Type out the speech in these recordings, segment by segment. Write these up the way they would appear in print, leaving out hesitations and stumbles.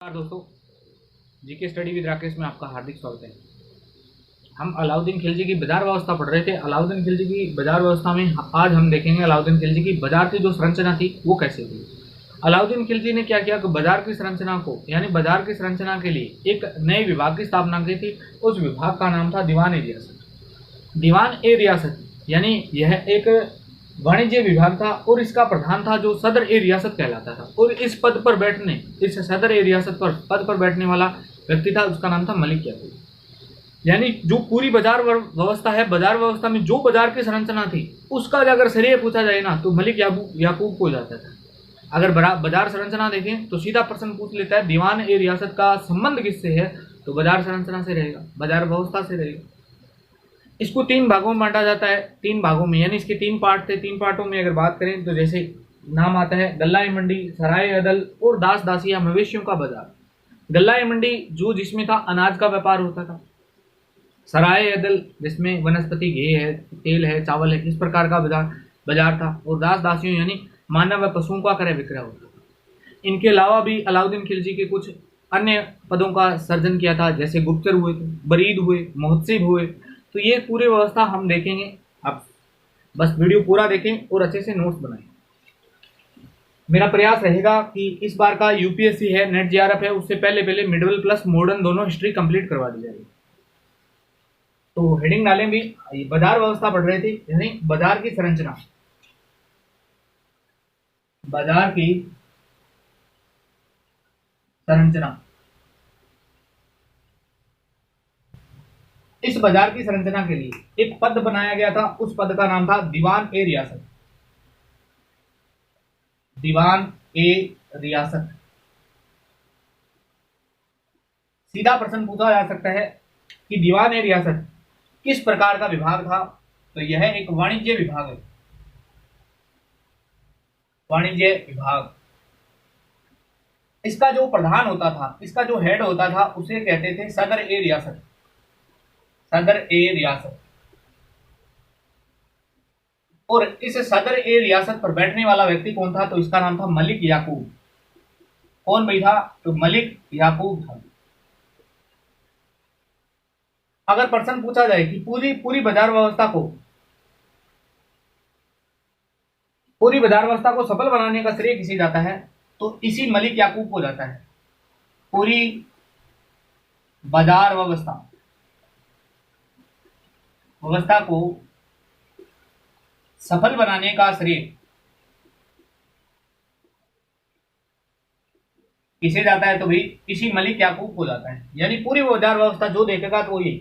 नमस्कार दोस्तों, GK study with Rakesh में आपका हार्दिक स्वागत है। हम अलाउद्दीन खिलजी की बाजार व्यवस्था पढ़ रहे थे। अलाउद्दीन खिलजी की बाजार व्यवस्था में आज हम देखेंगे अलाउद्दीन खिलजी की बाजार की जो संरचना थी वो कैसे हुई। अलाउद्दीन खिलजी ने क्या किया कि बाजार की संरचना को यानी बाजार की संरचना के लिए एक नए विभाग की स्थापना की थी। उस विभाग का नाम था दीवान ए रियासत। दीवान ए रियासत यानी यह एक वाणिज्य विभाग था और इसका प्रधान था जो सदर ए रियासत कहलाता था। और इस पद पर बैठने इस सदर ए रियासत पर पद पर बैठने वाला व्यक्ति था, उसका नाम था मलिक याकूब। यानी जो पूरी बाजार व्यवस्था है, बाजार व्यवस्था में जो बाजार की संरचना थी उसका अगर श्रेय पूछा जाए ना तो मलिक याकूब को जाता था। अगर बाजार संरचना देखें तो सीधा प्रश्न पूछ लेता है दीवान ए रियासत का संबंध किससे है, तो बाजार संरचना से रहेगा, बाजार व्यवस्था से रहेगा। इसको तीन भागों में बांटा जाता है, तीन भागों में, यानी इसके तीन पार्ट थे। तीन पार्टों में अगर बात करें तो जैसे नाम आता है गल्ला मंडी, सराय अदल और दास दासी या मवेशियों का बाजार। गल्ला मंडी जो जिसमें था अनाज का व्यापार होता था। सराय अदल जिसमें वनस्पति घी है, तेल है, चावल है, इस प्रकार का बाजार था। और दास दासियों यानी मानव व पशुओं का क्रय विक्रय होता था। इनके अलावा भी अलाउद्दीन खिलजी के कुछ अन्य पदों का सर्जन किया था, जैसे गुप्तचर हुए थे, बरीद हुए, मोहत्सिब हुए। तो ये पूरी व्यवस्था हम देखेंगे। आप बस वीडियो पूरा देखें और अच्छे से नोट्स बनाएं। मेरा प्रयास रहेगा कि इस बार का यूपीएससी है, नेट जेआरएफ है, उससे पहले मिडिल प्लस मॉडर्न दोनों हिस्ट्री कंप्लीट करवा दी जाएगी। तो हेडिंग डालें भी, बाजार व्यवस्था पढ़ रहे थे यानी बाजार की संरचना, बाजार की संरचना। इस बाजार की संरचना के लिए एक पद बनाया गया था, उस पद का नाम था दीवान ए रियासत। दीवान ए रियासत। सीधा प्रश्न पूछा जा सकता है कि दीवान ए रियासत किस प्रकार का विभाग था, तो यह एक वाणिज्य विभाग है। वाणिज्य विभाग। इसका जो प्रधान होता था, इसका जो हेड होता था, उसे कहते थे सदर ए रियासत। सदर ए रियासत। और इस सदर ए रियासत पर बैठने वाला व्यक्ति कौन था, तो इसका नाम था मलिक याकूब। कौन बैठा, तो मलिक याकूब था। अगर प्रश्न पूछा जाए कि पूरी बाजार व्यवस्था को सफल बनाने का श्रेय किसे जाता है, तो इसी मलिक याकूब को जाता है। पूरी बाजार व्यवस्था को सफल बनाने का श्रेय किसे जाता है, तो भी इसी मलिक याकूब को जाता है। यानी पूरी बाजार व्यवस्था जो देखेगा तो ये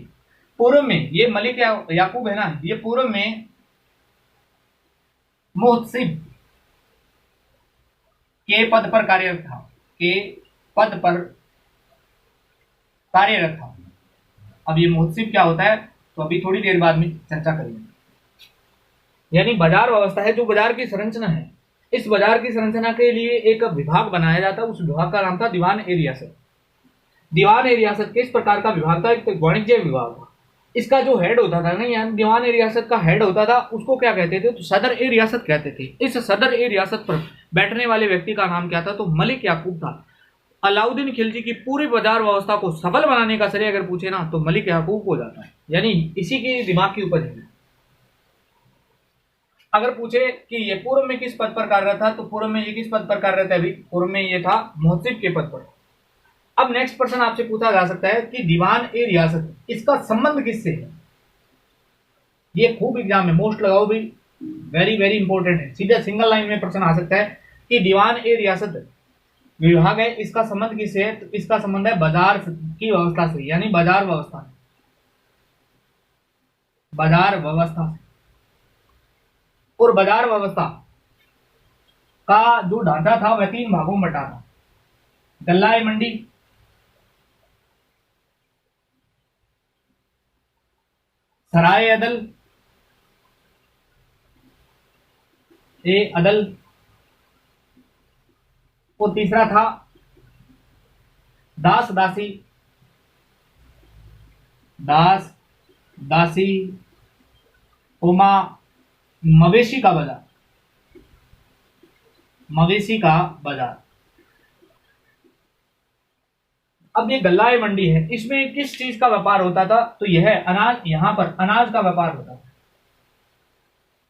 पूर्व में, ये मलिक याकूब है ना, ये पूर्व में मोहत्सिब के पद पर कार्यरत था, के पद पर कार्यरत था। अब ये मोहत्सिब क्या होता है, तो अभी थोड़ी देर बाद में चर्चा करेंगे। यानी बाजार व्यवस्था है, जो बाजार की संरचना है, इस बाजार की संरचना के लिए एक विभाग बनाया जाता है। उस विभाग का नाम था दीवान ए रियासत। दीवान ए रियासत किस प्रकार का विभाग था, एक वाणिज्य विभाग था। इसका जो हेड होता था ना, यानी दीवान ए रियासत का हेड होता था, उसको क्या कहते थे, तो सदर ए रियासत कहते थे। इस सदर ए रियासत पर बैठने वाले व्यक्ति का नाम क्या था, तो मलिक याकूब था। अलाउद्दीन खिलजी की पूरी बाजार व्यवस्था को सफल बनाने का श्रेय अगर पूछे ना, तो मलिक याकूब को जाता है। यानी इसी की दिमाग की उपज है। अगर पूछे कि ये पूर्व में किस पद पर कार्यरत था, तो पूर्व में ये किस पद पर कार्यरत है, अभी पूर्व में ये था मोहत्सिब के पद पर। अब नेक्स्ट प्रश्न आपसे पूछा जा सकता है कि दीवान ए रियासत, इसका संबंध किससे है। ये खूब एग्जाम में मोस्ट लगाओ भी, वेरी वेरी इंपॉर्टेंट है। सीधा सिंगल लाइन में प्रश्न आ सकता है कि दीवान ए रियासत विभाग है, इसका संबंध किससे है, तो इसका संबंध है बाजार की व्यवस्था से, यानी बाजार व्यवस्था, बाजार व्यवस्था से। और बाजार व्यवस्था का जो ढांचा था वह तीन भागों में बटा था। गल्ला मंडी, सराय अदल ए अदल, और तीसरा था दास दासी, दास दासी कोमा मवेशी का बाजार, मवेशी का बाजार। अब ये गल्ला ए मंडी है, इसमें किस चीज का व्यापार होता था? तो यह अनाज, यहां पर अनाज का व्यापार होता था,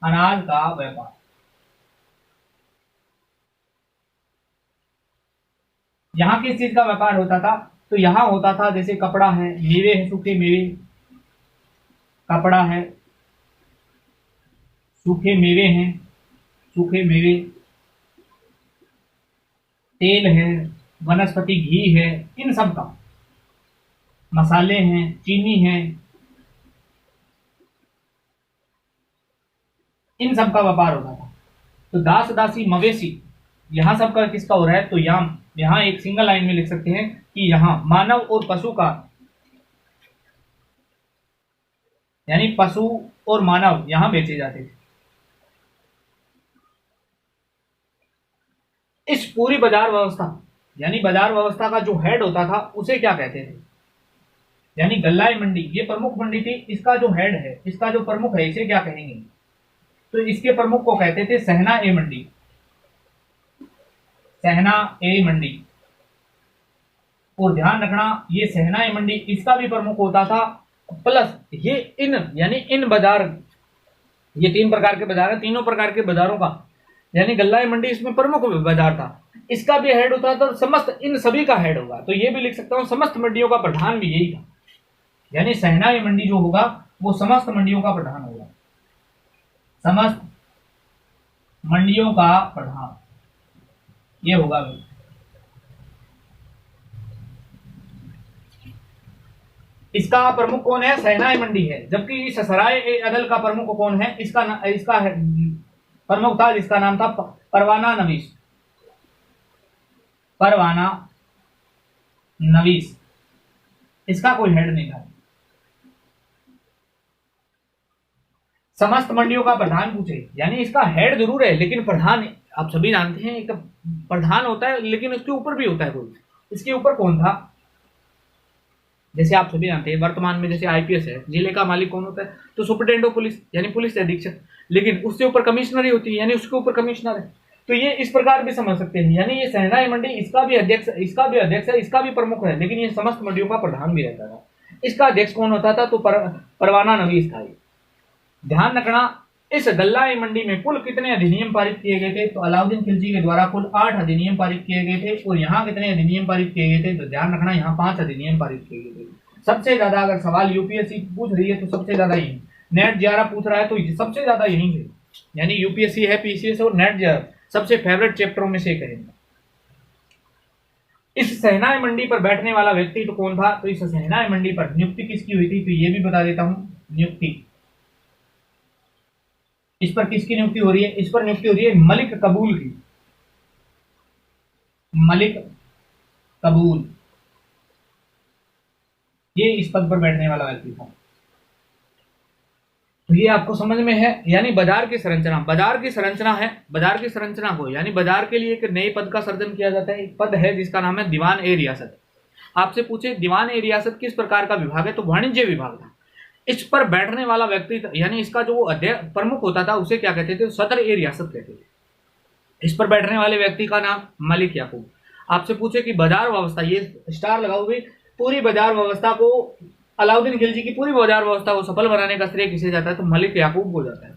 अनाज का व्यापार। यहाँ किस चीज का व्यापार होता था? तो यहाँ होता था जैसे कपड़ा है, मेवे है, सूखे मेवे, कपड़ा है, सूखे मेवे हैं, सूखे मेवे, तेल है, वनस्पति घी है, इन सब का, मसाले हैं, चीनी है, इन सब का व्यापार होता था। तो दास दासी मवेशी, यहां सब का किसका हो रहा है? तो यहां एक सिंगल लाइन में लिख सकते हैं कि यहां मानव और पशु का, यानी पशु और मानव यहां बेचे जाते थे। इस पूरी बाजार व्यवस्था, यानी बाजार व्यवस्था का जो हेड होता था उसे क्या कहते थे? यानी गल्लाई मंडी, ये प्रमुख मंडी थी, इसका जो हेड है, इसका जो प्रमुख है, इसे क्या कहेंगे? तो इसके प्रमुख को कहते थे सहना ए मंडी, सहना ए मंडी। और ध्यान रखना, ये सहना ए मंडी इसका भी प्रमुख होता था, प्लस ये इन, यानी इन बाजार, ये 3 प्रकार के बाजार है, तीनों प्रकार के बाजारों का, यानी गल्लाई मंडी इसमें प्रमुख बाजार था, इसका भी हेड होता था और समस्त इन सभी का हेड होगा। तो ये भी लिख सकता हूं समस्त मंडियों का प्रधान भी यही था, यानी सहना ए मंडी जो होगा वो समस्त मंडियों का प्रधान होगा, समस्त मंडियों का प्रधान ये होगा। इसका प्रमुख कौन है? सहना ए मंडी है। जबकि सराय ए अदल का प्रमुख कौन है? इसका प्रमुख था जिसका नाम था परवाना नवीस, परवाना नवीस, इसका कोई हेड नहीं था। समस्त मंडियों का प्रधान पूछे, यानी इसका हेड जरूर है लेकिन प्रधान, आप सभी जानते हैं एक प्रधान होता है लेकिन उसके ऊपर भी होता है कोई, इसके ऊपर कौन था? जैसे आप सभी जानते हैं वर्तमान में जैसे आईपीएस है, जिले का मालिक कौन होता है? तो सुपरिटेंडेंट ऑफ पुलिस, यानी पुलिस अधीक्षक, लेकिन उससे ऊपर कमिश्नर ही होती है, यानी उसके ऊपर कमिश्नर है। तो ये इस प्रकार भी समझ सकते हैं, यानी ये सहना ए मंडी इसका भी अध्यक्ष है, इसका भी प्रमुख है, लेकिन ये समस्त मंडियों का प्रधान भी रहता था। इसका अध्यक्ष कौन होता था? तो परवाना नवीस था। ध्यान रखना, इस गल्ला ए मंडी में कुल कितने अधिनियम पारित किए गए थे? तो अलाउद्दीन खिलजी के द्वारा कुल 8 अधिनियम पारित किए गए थे। और यहाँ कितने अधिनियम पारित किए गए थे? तो ध्यान रखना, यहाँ 5 अधिनियम पारित किए गए थे। सबसे ज्यादा अगर सवाल यूपीएससी पूछ रही है तो सबसे ज्यादा यही, नेट 11 पूछ रहा है तो सबसे ज्यादा यही है, यानी यूपीएससी है, पीसीएस और नेट 11 सबसे फेवरेट चैप्टरों में से कहेंगे। इस सहना ए मंडी पर बैठने वाला व्यक्ति तो कौन था? तो इस सहना ए मंडी पर नियुक्ति किसकी हुई थी? तो ये भी बता देता हूं, नियुक्ति इस पर किसकी नियुक्ति हो रही है? इस पर नियुक्ति हो रही है मलिक कबूल की, मलिक कबूल, ये इस पद पर बैठने वाला व्यक्ति था। तो ये आपको समझ में है, यानी बाजार की संरचना, बाजार की संरचना है, बाजार की संरचना को, यानी बाजार के लिए एक नए पद का सृजन किया जाता है। एक पद है जिसका नाम है दीवान ए रियासत। आपसे पूछे दीवान ए रियासत किस प्रकार का विभाग है? तो वाणिज्य विभाग था। इस पर बैठने वाला व्यक्ति, यानी इसका जो अध्यक्ष प्रमुख होता था उसे क्या कहते थे? सदर ए रियासत कहते थे। इस पर बैठने वाले व्यक्ति का नाम मलिक याकूब। आपसे पूछे कि बाजार व्यवस्था, ये स्टार लगाओगे, पूरी बाजार व्यवस्था को, अलाउद्दीन खिलजी की पूरी बाजार व्यवस्था को सफल बनाने का श्रेय किसे जाता है? तो मलिक याकूब को जाता है।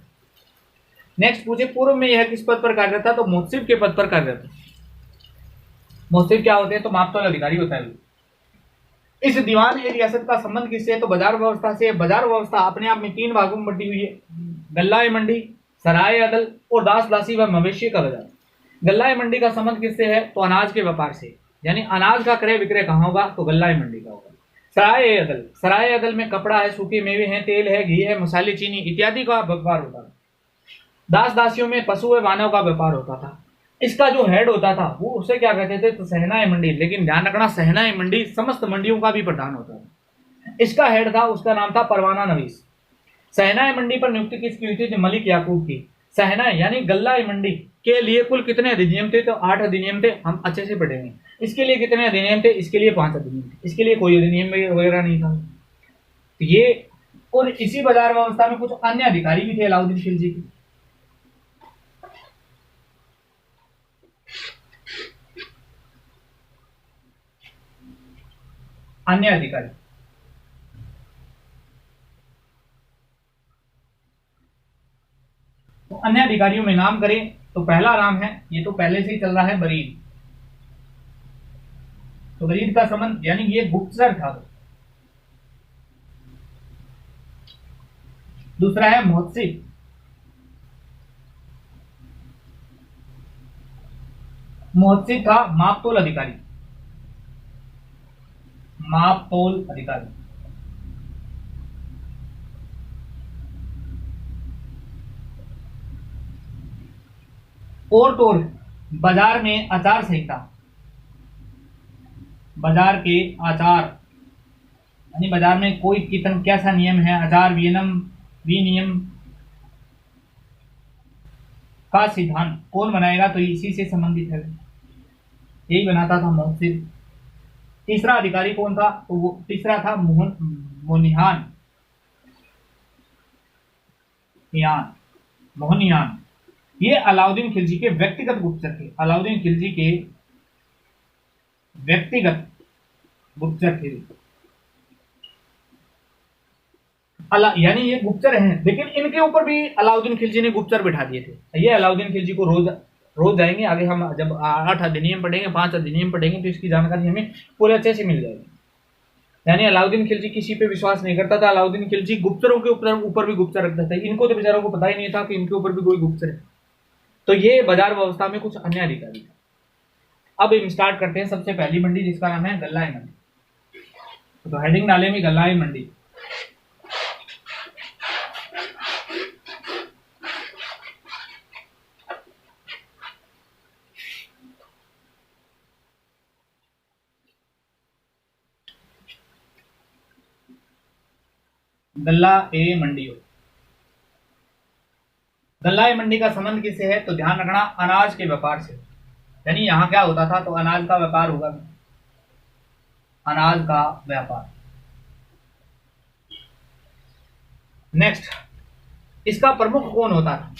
नेक्स्ट पूछे पूर्व में यह किस पद पर कार्यरत था? तो मुहसिब के पद पर कार्यरत था। मुहसिब क्या होते हैं? तो मापतौल अधिकारी होता है। इस दीवान ए रियासत का संबंध किससे है? तो बाजार व्यवस्था से। बाजार व्यवस्था अपने आप में 3 भागों में बटी हुई है, गल्ला ए मंडी, सराय अदल और दास दासी व मवेशी का बाजार। गल्ला ए मंडी का संबंध किससे है? तो अनाज के व्यापार से, यानी अनाज का क्रय विक्रय कहां होगा? तो गल्ला ए मंडी का होगा। सराय ए अदल, सराय अदल में कपड़ा है, सूखे मेवे हैं, तेल है, घी है, मसाले, चीनी इत्यादि का व्यापार होता था। दास दासियों में पशु व मानव का व्यापार होता था। इसका जो हेड होता था वो उसे क्या कहते थे? तो सहना ए मंडी। लेकिन ध्यान रखना, सहना ए मंडी समस्त मंडियों का भी प्रधान होता था। इसका हेड था, उसका नाम था परवाना नवीस। सहना ए मंडी पर नियुक्ति किसकी हुई थी? तो मलिक याकूब की। सहना यानी गल्ला ए मंडी के लिए कुल कितने अधिनियम थे? तो 8 अधिनियम थे। हम अच्छे से पढ़ेंगे। इसके लिए कितने अधिनियम थे? इसके लिए 5 अधिनियम थे। इसके लिए कोई अधिनियम वगैरह नहीं था। तो ये, और इसी बाजार व्यवस्था में कुछ अन्य अधिकारी भी थे अलाउद्दीन खिलजी के। अन्य अधिकारी। तो अन्य अधिकारियों में नाम करें तो पहला नाम है, ये तो पहले से ही चल रहा है, बरीद। तो बरीद का संबंध यानी ये गुप्तचर था। दूसरा है मोहसिब। मोहसिब था मापतोल अधिकारी। मापतोल अधिकारी। और तोड़, बाजार में आचार संहिता। बाजार के आचार यानी बाजार में कोई कितन कैसा नियम है, आचार विनियम विनियम का सिद्धांत कौन बनाएगा, तो इसी से संबंधित है, यही बनाता था मोहसिब। तीसरा अधिकारी कौन था, तो वो तीसरा था मोहनियान। मोहनियान ये अलाउद्दीन खिलजी के व्यक्तिगत गुप्तचर थे। अलाउद्दीन खिलजी के व्यक्तिगत गुप्तचर थे। यानी ये गुप्तचर हैं, लेकिन इनके ऊपर भी अलाउद्दीन खिलजी ने गुप्तचर बिठा दिए थे। ये अलाउद्दीन खिलजी को रोज रोज जाएंगे, आगे हम जब 8 अधिनियम पढ़ेंगे, 5 अधिनियम पढ़ेंगे, तो इसकी जानकारी हमें पूरे अच्छे से मिल जाएगी। यानी अलाउद्दीन खिलजी किसी पे विश्वास नहीं करता था। अलाउद्दीन खिलजी गुप्तचरों के ऊपर भी गुप्तचर रखता था। इनको तो बेचारों को पता ही नहीं था कि इनके ऊपर भी कोई गुप्तचर है। तो ये बाजार व्यवस्था में कुछ अन्य अधिकारी थे। अब हम स्टार्ट करते हैं सबसे पहली मंडी, जिसका नाम है गल्लाई मंडी। तो हेडिंग डाले में गल्लाई मंडी। गल्ला ए मंडी हो। गल्ला ए मंडी का संबंध किससे है, तो ध्यान रखना, अनाज के व्यापार से। यानी यहां क्या होता था, तो अनाज का व्यापार होगा, अनाज का व्यापार। नेक्स्ट, इसका प्रमुख कौन होता था,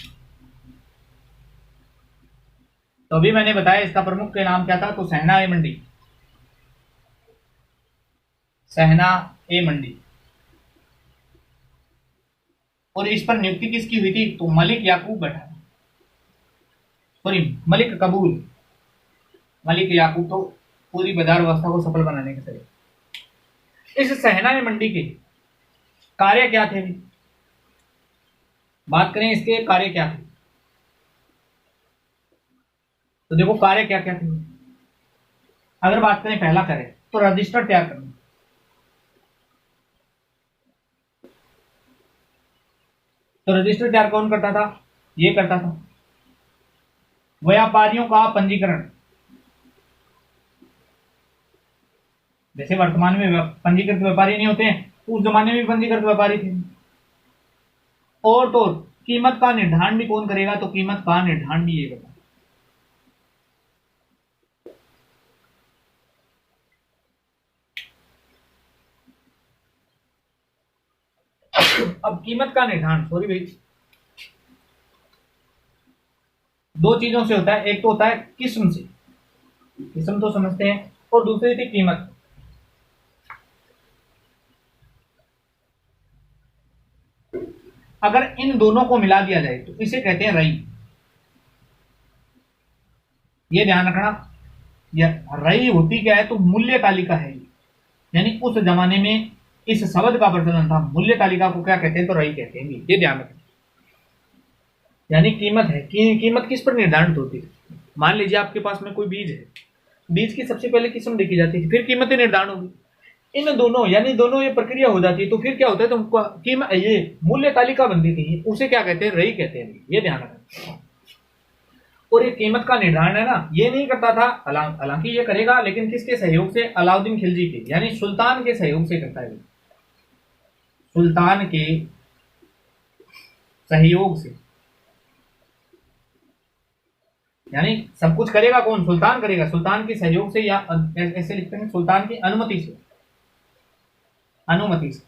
तो अभी मैंने बताया इसका प्रमुख के नाम क्या था, तो सहना ए मंडी। सहना ए मंडी। और इस पर नियुक्ति किसकी हुई थी, तो मलिक याकूब बैठा, सॉरी मलिक कबूल। मलिक याकूब तो पूरी बाजार व्यवस्था को सफल बनाने के सही। इस सहना ए मंडी के कार्य क्या थे, बात करें इसके कार्य क्या थे, तो देखो कार्य क्या क्या थे। अगर बात करें पहला कार्य, तो रजिस्टर तैयार करना। तो रजिस्टर तैयार कौन करता था, ये करता था। व्यापारियों का पंजीकरण, जैसे वर्तमान में पंजीकृत व्यापारी नहीं होते हैं, उस जमाने में भी पंजीकृत व्यापारी थे। और तो कीमत का निर्धारण भी कौन करेगा, तो कीमत का निर्धारण भी ये बता। अब कीमत का निर्धारण, सॉरी भाई, दो चीजों से होता है। एक तो होता है किस्म से, किस्म तो समझते हैं, और दूसरी थी कीमत। अगर इन दोनों को मिला दिया जाए तो इसे कहते हैं रई। ये ध्यान रखना, यह रई होती क्या है, तो मूल्य तालिका है। यानी उस जमाने में इस शब्द का प्रचलन था। मूल्य तालिका को क्या कहते हैं, तो रई कहते हैं, ये ध्यान रखना। यानी कीमत है कि कीमत किस पर निर्धारित होती है। मान लीजिए आपके पास में कोई बीज है, बीज की सबसे पहले किस्म देखी जाती है, फिर कीमतें निर्धारण होगी। इन दोनों यानी दोनों ये प्रक्रिया हो जाती है, तो फिर क्या होता है, तो कीमत ये मूल्य तालिका बनती थी, उसे क्या कहते हैं, रई कहते हैं, ये ध्यान रखना। और ये कीमत का निर्धारण है ना, ये नहीं करता था, हालांकि ये करेगा, लेकिन किसके सहयोग से, अलाउद्दीन खिलजी के, यानी सुल्तान के सहयोग से करता है। सुल्तान के सहयोग से, यानी सब कुछ करेगा कौन, सुल्तान करेगा, सुल्तान के सहयोग से, या ऐसे लिखते हैं सुल्तान की अनुमति से। अनुमति से।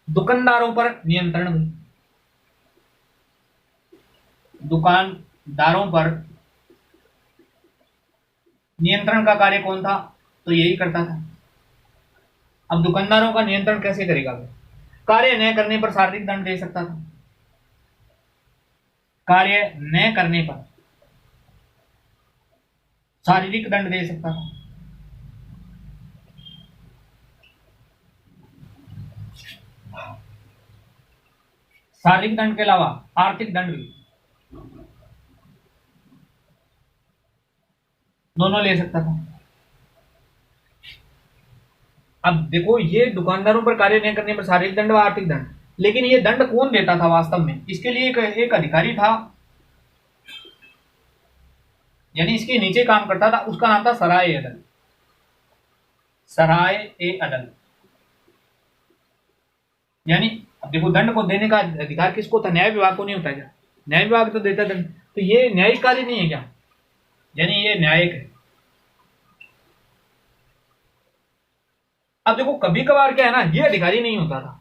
दुकानदारों पर नियंत्रण भी, दुकानदारों पर नियंत्रण का कार्य कौन था? तो यही करता था। अब दुकानदारों का नियंत्रण कैसे करेगा? कार्य न करने पर शारीरिक दंड दे सकता था। कार्य न करने पर शारीरिक दंड दे सकता था। शारीरिक दंड के अलावा आर्थिक दंड भी दोनों ले सकता था। अब देखो, ये दुकानदारों पर कार्य नहीं करने पर शारीरिक दंड व आर्थिक दंड, लेकिन ये दंड कौन देता था वास्तव में? इसके लिए एक अधिकारी था, यानी इसके नीचे काम करता था, उसका नाम था सराय अदल। सराय ए अदल। यानी अब देखो, दंड को देने का अधिकार किसको था? न्याय विभाग को नहीं होता क्या? न्याय विभाग तो देता दंड, तो ये न्यायिक कार्य नहीं है क्या? यानी ये न्यायिक है। अब देखो, कभी कभार क्या है ना, ये अधिकारी नहीं होता था,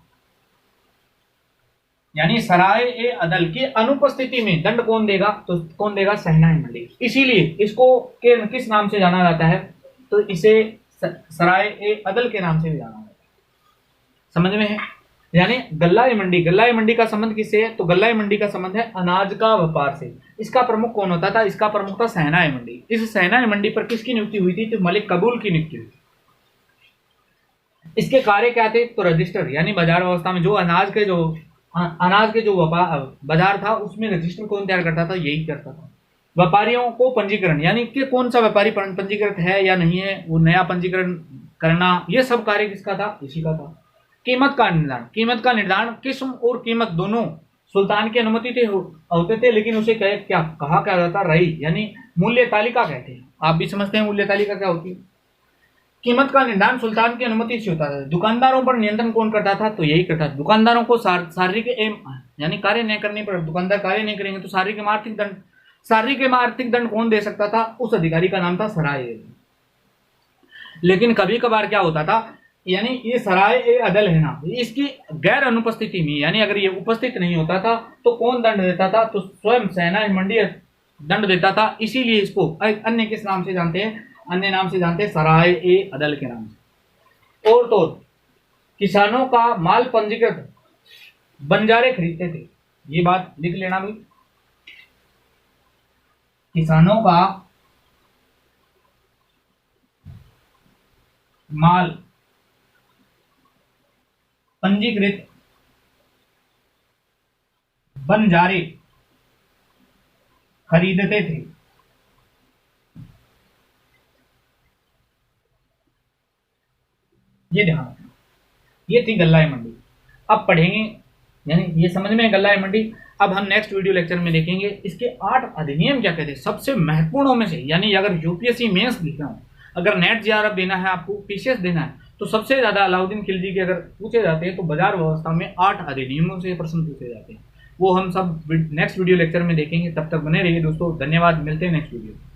यानी सराय ए अदल की अनुपस्थिति में दंड कौन देगा? तो कौन देगा? सहनाई मंडी। इसीलिए इसको किस नाम से जाना जाता है? तो इसे सराय ए अदल के नाम से भी जाना जाता है। समझ में है? यानी गल्लाई मंडी, गल्लाई मंडी का संबंध किससे है? तो गल्लाई मंडी का संबंध है अनाज का व्यापार से। इसका प्रमुख कौन होता था? इसका प्रमुख था सहनाई मंडी। इस सहनाई मंडी पर किसकी नियुक्ति हुई थी? तो मलिक कबूल की नियुक्ति हुई। इसके कार्य क्या थे? तो रजिस्टर, यानी बाजार व्यवस्था में जो अनाज के जो बाजार था, उसमें रजिस्टर कौन तैयार करता था? यही करता था। व्यापारियों को पंजीकरण, यानी कि कौन सा व्यापारी पंजीकृत है या नहीं है, वो नया पंजीकरण करना, ये सब कार्य किसका था? इसी का था। कीमत का निर्धारण, कीमत का निर्धारण, किस्म और कीमत दोनों सुल्तान की अनुमति से होते थे, लेकिन उसे क्या कहा जाता? रही, यानी मूल्य तालिका कहते हैं। आप भी समझते हैं मूल्य तालिका क्या होती है। कीमत का निर्धारण सुल्तान की अनुमति से होता था। दुकानदारों पर नियंत्रण कौन करता था? तो यही करता था। दुकानदारों को शारीरिक यानी कार्य नहीं करने पर, दुकानदार कार्य नहीं करेंगे तो शारीरिक एवं आर्थिक दंड, शारीरिक एवं आर्थिक दंड कौन दे सकता था? उस अधिकारी का नाम था सराय। लेकिन कभी कभार क्या होता था, यानी ये सराय ए अदल है ना, इसकी गैर अनुपस्थिति में, यानी अगर ये उपस्थित नहीं होता था तो कौन दंड देता था? तो स्वयं सहनाई मंडी दंड देता था। इसीलिए इसको अन्य किस नाम से जानते हैं? अन्य नाम से जानते हैं सराय ए अदल के नाम से। और तो किसानों का माल पंजीकृत बंजारे खरीदते थे, ये बात लिख लेना भी। किसानों का माल पंजीकृत बंजारे खरीदते थे। ये ध्यान रखना, ये थी गल्लाई मंडी। अब पढ़ेंगे, यानी ये समझ में गल्लाई मंडी। अब हम नेक्स्ट वीडियो लेक्चर में देखेंगे इसके 8 अधिनियम क्या कहते हैं, सबसे महत्वपूर्णों में से। यानी अगर यूपीएससी मेंस लिखना हो, अगर नेट जेआरएफ देना है, आपको पीसीएस देना है, तो सबसे ज्यादा अलाउद्दीन खिलजी के अगर पूछे जाते हैं तो बाजार व्यवस्था में 8 अधिनियमों से प्रश्न पूछे जाते हैं। वो हम सब नेक्स्ट वीडियो लेक्चर में देखेंगे। तब तक बने रहिए दोस्तों, धन्यवाद। मिलते हैं नेक्स्ट वीडियो।